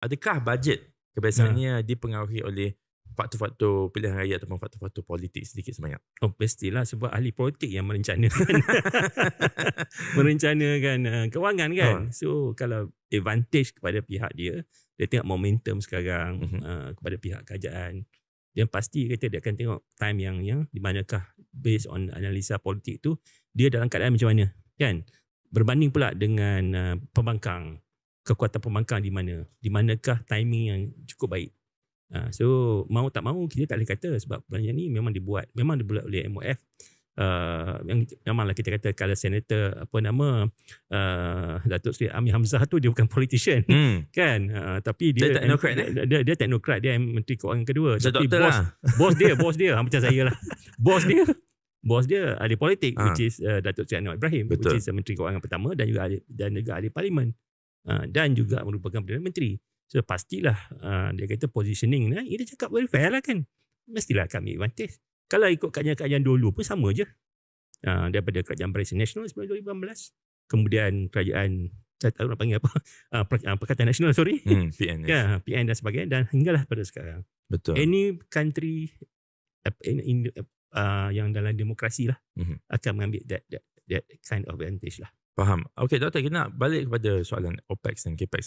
adakah bajet kebiasaannya dipengaruhi oleh faktor-faktor pilihan raya ataupun faktor-faktor politik sedikit sebanyak? Oh, pastilah sebab ahli politik yang merencanakan kewangan kan. So kalau advantage kepada pihak dia tengok momentum sekarang kepada pihak kerajaan. Dia pasti kata dia akan tengok time yang di manakah based on analisa politik tu dia dalam keadaan macam mana kan. Berbanding pula dengan pembangkang, kekuatan pembangkang di manakah timing yang cukup baik. So mau tak mau kita tak boleh kata sebab benda ni memang dibuat oleh MOF. Yang memanglah kita kata kalau senator Datuk Seri Amir Hamzah tu dia bukan politician kan, tapi dia teknokrat, dia teknokrat, dia menteri keuangan kedua, tapi bos dia macam saya lah. Bos dia ahli politik which is Datuk Seri Anwar Ibrahim. Betul. Which is menteri keuangan pertama dan juga ahli parlimen dan juga merupakan Perdana Menteri. So pastilah dia kata positioning ni, dia cakap very fair lah kan. Mestilah kami advantage. Kalau ikut kajian-kajian dulu pun sama je. Daripada kerajaan Barisan Nasional sebelum 2018. Kemudian kerajaan, saya tak tahu nak panggil apa, Perkhidmatan Nasional, PN. Ya, PN dan sebagainya. Dan hinggalah pada sekarang. Betul. Any country yang dalam demokrasi lah akan mengambil that kind of advantage lah. Faham. Okey, Doktor, kita nak balik kepada soalan OPEX dan CAPEX.